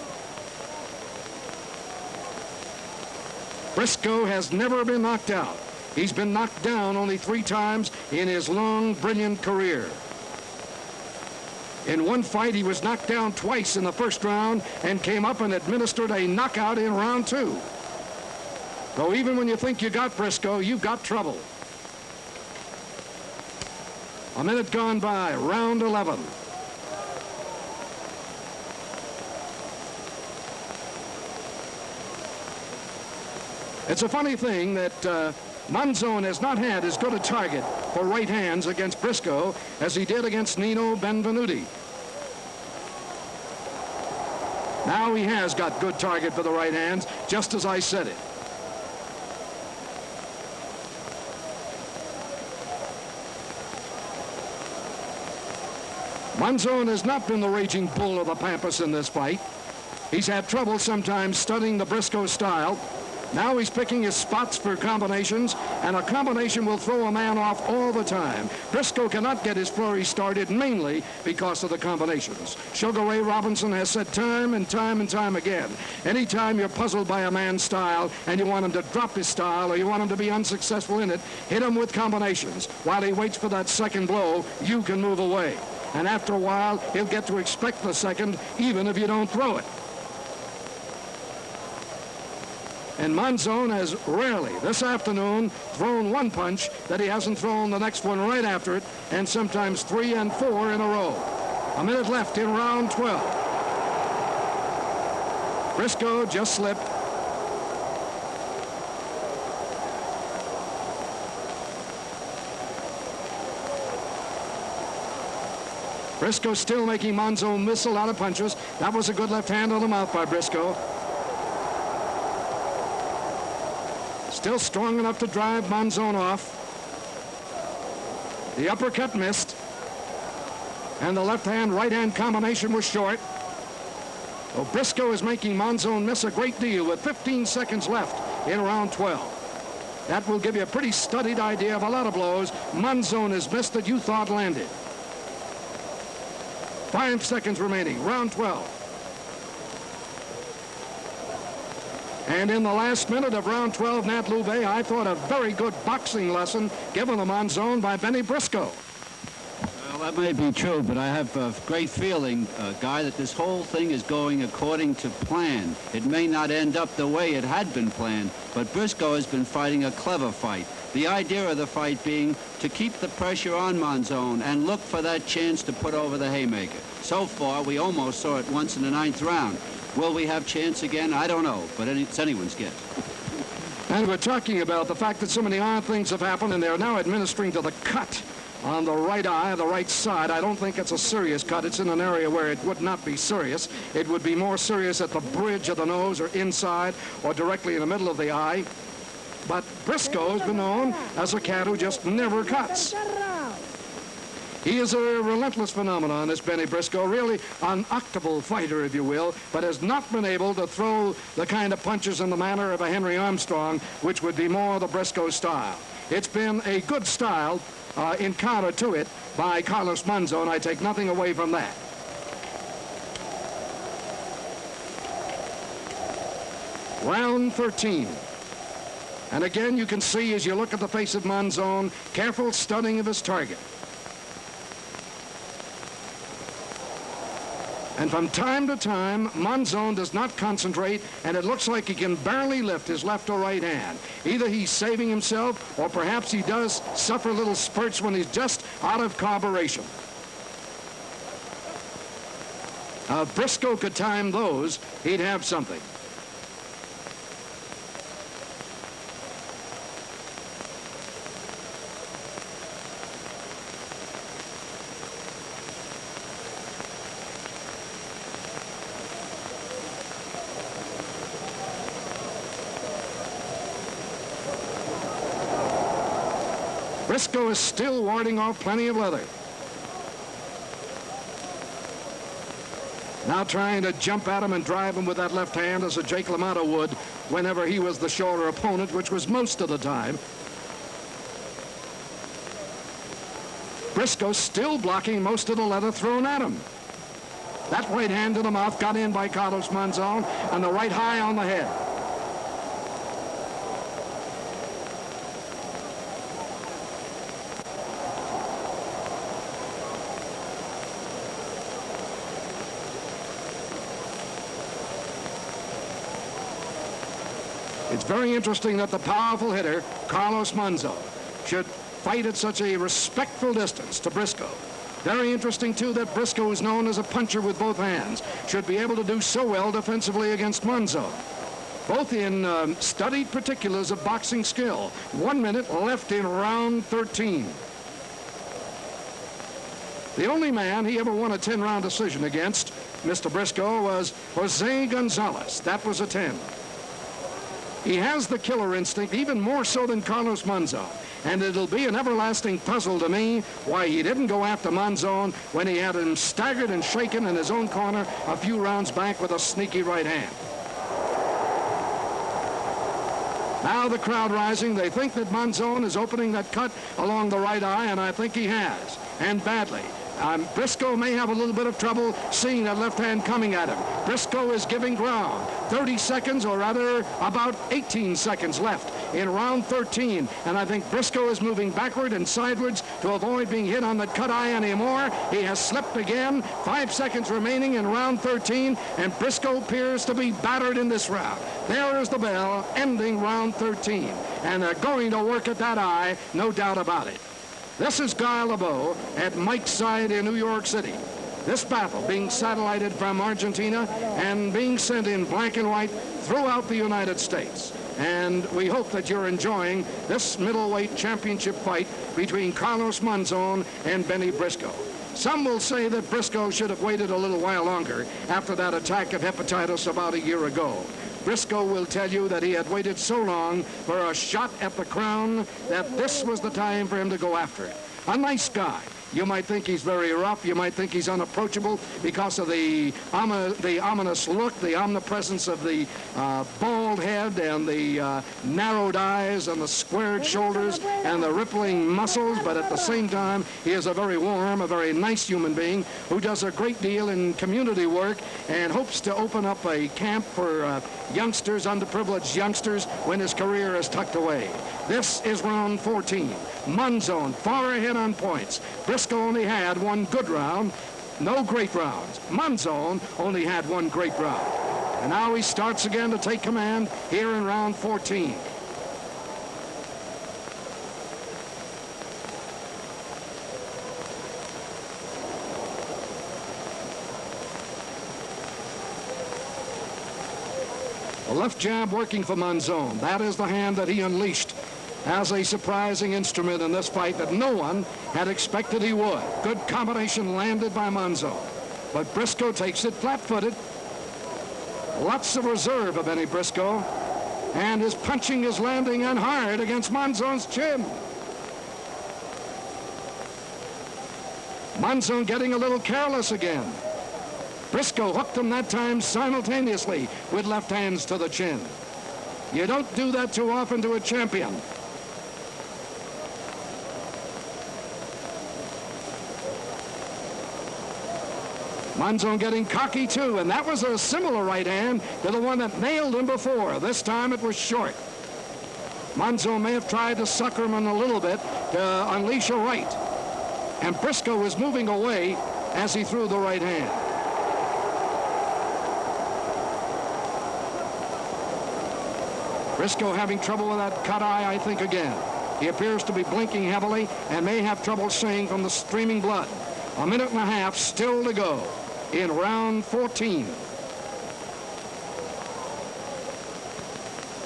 Briscoe has never been knocked out. He's been knocked down only 3 times in his long, brilliant career. In one fight, he was knocked down twice in the first round and came up and administered a knockout in round 2. So even when you think you got Briscoe, you've got trouble. A minute gone by, round 11. It's a funny thing that Monzon has not had as good a target for right hands against Briscoe as he did against Nino Benvenuti. Now he has got good target for the right hands, just as I said it. Monzon has not been the raging bull of the Pampas in this fight. He's had trouble sometimes studying the Briscoe style. Now he's picking his spots for combinations, and a combination will throw a man off all the time. Briscoe cannot get his flurry started mainly because of the combinations. Sugar Ray Robinson has said time and time and time again, anytime you're puzzled by a man's style and you want him to drop his style or you want him to be unsuccessful in it, hit him with combinations. While he waits for that second blow, you can move away. And after a while, he'll get to expect the second, even if you don't throw it. And Monzon has rarely, this afternoon, thrown one punch that he hasn't thrown the next one right after it, and sometimes 3 and 4 in a row. A minute left in round 12. Briscoe just slipped. Briscoe still making Monzon miss a lot of punches. That was a good left hand on the mouth by Briscoe. Still strong enough to drive Monzon off. The uppercut missed. And the left-hand, right-hand combination was short. So Briscoe is making Monzon miss a great deal with 15 seconds left in round 12. That will give you a pretty studied idea of a lot of blows Monzon has missed that you thought landed. 5 seconds remaining, round 12. And in the last minute of round 12, Nat Louvet, I thought a very good boxing lesson given to Monzon by Bennie Briscoe. Well, that may be true, but I have a great feeling, Guy, that this whole thing is going according to plan. It may not end up the way it had been planned, but Briscoe has been fighting a clever fight. The idea of the fight being to keep the pressure on Monzon and look for that chance to put over the haymaker. So far, we almost saw it once in the 9th round. Will we have chance again? I don't know, but it's anyone's guess. And we're talking about the fact that so many odd things have happened, and they're now administering to the cut on the right eye, the right side. I don't think it's a serious cut. It's in an area where it would not be serious. It would be more serious at the bridge of the nose or inside or directly in the middle of the eye. But Briscoe has been known as a cat who just never cuts. He is a relentless phenomenon, this Bennie Briscoe, really an octable fighter, if you will, but has not been able to throw the kind of punches in the manner of a Henry Armstrong, which would be more the Briscoe style. It's been a good style in counter to it by Carlos Monzon. I take nothing away from that. Round 13. And again, you can see as you look at the face of Monzon, careful studying of his target. And from time to time, Monzon does not concentrate, and it looks like he can barely lift his left or right hand. Either he's saving himself, or perhaps he does suffer little spurts when he's just out of carburation. If Briscoe could time those, he'd have something. Briscoe is still warding off plenty of leather. Now trying to jump at him and drive him with that left hand as a Jake LaMotta would whenever he was the shorter opponent, which was most of the time. Briscoe still blocking most of the leather thrown at him. That right hand to the mouth got in by Carlos Monzon, and the right high on the head. It's very interesting that the powerful hitter, Carlos Monzon, should fight at such a respectful distance to Briscoe. Very interesting, too, that Briscoe is known as a puncher with both hands. Should be able to do so well defensively against Monzon. Both in studied particulars of boxing skill. 1 minute left in round 13. The only man he ever won a 10-round decision against, Mr. Briscoe, was Jose Gonzalez. That was a 10. He has the killer instinct, even more so than Carlos Monzon. And it'll be an everlasting puzzle to me why he didn't go after Monzon when he had him staggered and shaken in his own corner a few rounds back with a sneaky right hand. Now the crowd rising. They think that Monzon is opening that cut along the right eye, and I think he has, and badly. Briscoe may have a little bit of trouble seeing that left hand coming at him. Briscoe is giving ground. 30 seconds, or rather about 18 seconds left in round 13. And I think Briscoe is moving backward and sideways to avoid being hit on the cut eye anymore. He has slipped again. 5 seconds remaining in round 13, and Briscoe appears to be battered in this round. There is the bell ending round 13. And they're going to work at that eye, no doubt about it. This is Guy LeBeau at Mike's side in New York City. This battle being satellited from Argentina and being sent in black and white throughout the United States. And we hope that you're enjoying this middleweight championship fight between Carlos Monzon and Bennie Briscoe. Some will say that Briscoe should have waited a little while longer after that attack of hepatitis about a year ago. Briscoe will tell you that he had waited so long for a shot at the crown that this was the time for him to go after it. A nice guy. You might think he's very rough. You might think he's unapproachable because of the ominous look, the omnipresence of the bald head and the narrowed eyes and the squared shoulders and the rippling muscles. But at the same time, he is a very warm, a very nice human being who does a great deal in community work and hopes to open up a camp for youngsters, underprivileged youngsters, when his career is tucked away. This is round 14. Monzon far ahead on points. Briscoe only had one good round, no great rounds. Monzon only had one great round. And now he starts again to take command here in round 14. The left jab working for Monzon. That is the hand that he unleashed as a surprising instrument in this fight that no one had expected he would. Good combination landed by Monzon. But Briscoe takes it flat-footed. Lots of reserve of Bennie Briscoe. And his punching is landing and hard against Monzon's chin. Monzon getting a little careless again. Briscoe hooked him that time simultaneously with left hands to the chin. You don't do that too often to a champion. Monzon getting cocky too, and that was a similar right hand to the one that nailed him before. This time it was short. Monzon may have tried to sucker him in a little bit to unleash a right. And Briscoe was moving away as he threw the right hand. Briscoe having trouble with that cut eye, I think, again. He appears to be blinking heavily and may have trouble seeing from the streaming blood. A minute and a half still to go in round 14.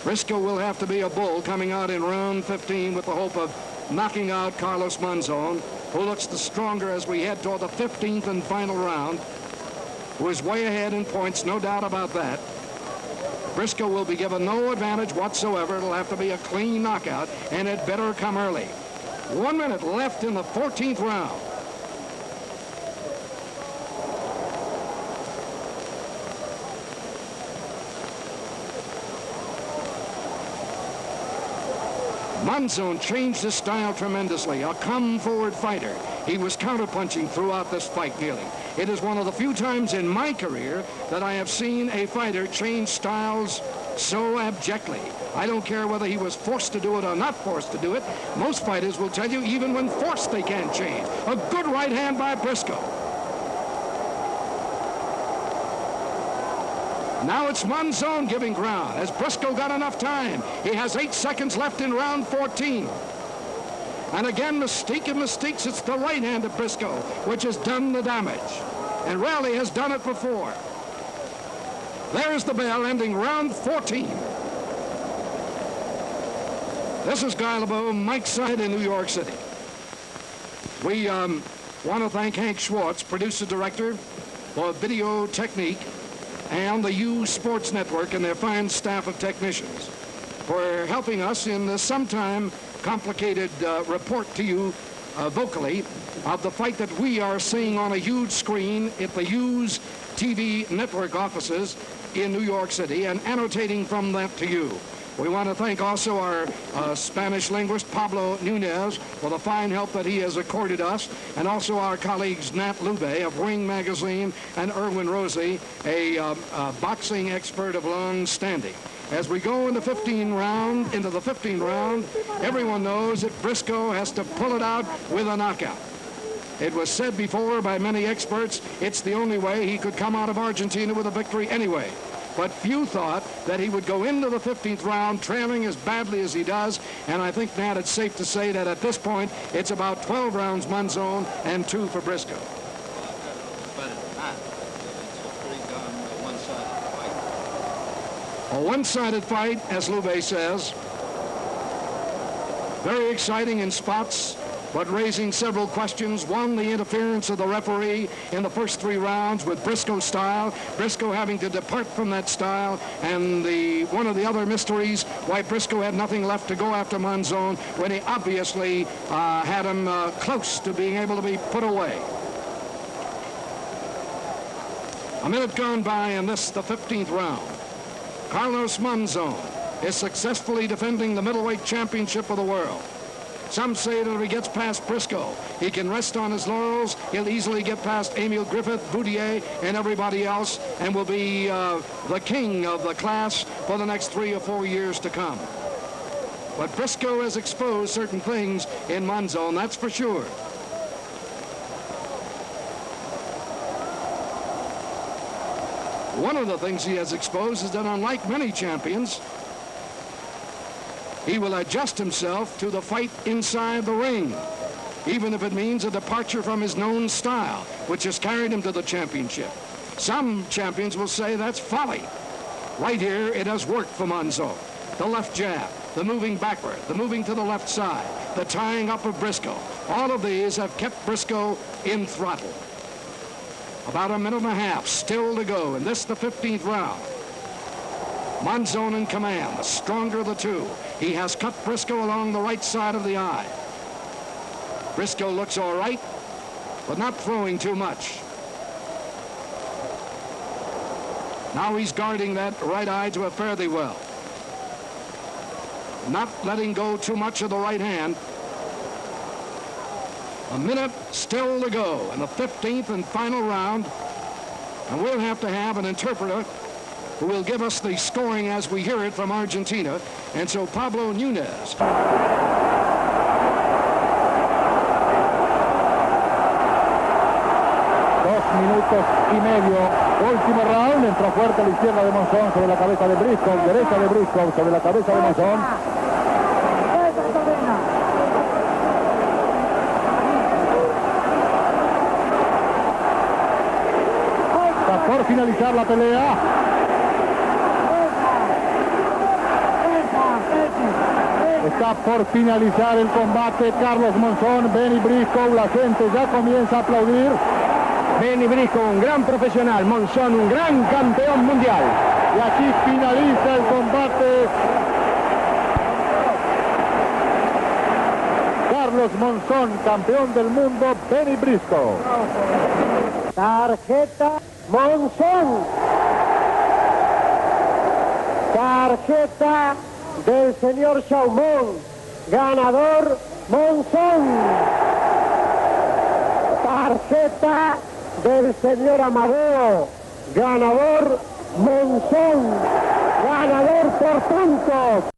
Briscoe will have to be a bull coming out in round 15 with the hope of knocking out Carlos Monzon, who looks the stronger as we head toward the 15th and final round, who is way ahead in points, no doubt about that. Briscoe will be given no advantage whatsoever. It'll have to be a clean knockout, and it better come early. 1 minute left in the 14th round. Monzon changed his style tremendously, a come-forward fighter. He was counterpunching throughout this fight, nearly. It is one of the few times in my career that I have seen a fighter change styles so abjectly. I don't care whether he was forced to do it or not forced to do it. Most fighters will tell you even when forced they can't change. A good right hand by Briscoe. Now it's Monzon giving ground. Has Briscoe got enough time? He has 8 seconds left in round 14. And again, mystique of mystiques, it's the right hand of Briscoe, which has done the damage. And rarely has done it before. There's the bell ending round 14. This is Guy LeBeau, Mike's side in New York City. We want to thank Hank Schwartz, producer director, for video technique, and the U Sports Network and their fine staff of technicians for helping us in the sometime complicated report to you vocally of the fight that we are seeing on a huge screen at the U's TV network offices in New York City and annotating from that to you. We want to thank also our Spanish linguist, Pablo Nunez, for the fine help that he has accorded us, and also our colleagues Nat Lube of Ring Magazine and Erwin Rosie, a boxing expert of long standing. As we go into the 15th round, everyone knows that Briscoe has to pull it out with a knockout. It was said before by many experts, it's the only way he could come out of Argentina with a victory anyway. But few thought that he would go into the 15th round trailing as badly as he does, and I think, Nat, it's safe to say that at this point, it's about 12 rounds Monzon and 2 for Briscoe. Better than that. It's a pretty darn one-sided fight. A one-sided fight, as Lube says. Very exciting in spots, but raising several questions. One, the interference of the referee in the first 3 rounds with Briscoe style, Briscoe having to depart from that style, and one of the other mysteries why Briscoe had nothing left to go after Monzon when he obviously had him close to being able to be put away. A minute gone by in this, the 15th round. Carlos Monzon is successfully defending the middleweight championship of the world. Some say that if he gets past Briscoe, he can rest on his laurels. He'll easily get past Emil Griffith, Boudier, and everybody else, and will be the king of the class for the next 3 or 4 years to come. But Briscoe has exposed certain things in Monzon, that's for sure. One of the things he has exposed is that, unlike many champions, he will adjust himself to the fight inside the ring, even if it means a departure from his known style, which has carried him to the championship. Some champions will say that's folly. Right here, it has worked for Monzon. The left jab, the moving backward, the moving to the left side, the tying up of Briscoe. All of these have kept Briscoe in throttle. About a minute and a half still to go, and this the 15th round. Monzon in command, the stronger of the two. He has cut Briscoe along the right side of the eye. Briscoe looks all right, but not throwing too much. Now he's guarding that right eye to a fare thee well. Not letting go too much of the right hand. A minute still to go in the 15th and final round. And we'll have to have an interpreter who will give us the scoring as we hear it from Argentina. And so Pablo Nunez. 2 minutos y medio. Último round. Entró fuerte a la izquierda de Monzon sobre la cabeza de Briscoe. Derecha de Briscoe sobre la cabeza de Monzon. Está por finalizar la pelea. Está por finalizar el combate. Carlos Monzon, Bennie Briscoe. La gente ya comienza a aplaudir. Bennie Briscoe, un gran profesional. Monzon, un gran campeón mundial. Y aquí finaliza el combate. Carlos Monzon, campeón del mundo. Bennie Briscoe. Tarjeta Monzon. Tarjeta del señor Chaumont. Ganador Monzon. Tarjeta del señor Amadeo. Ganador Monzon. Ganador por puntos.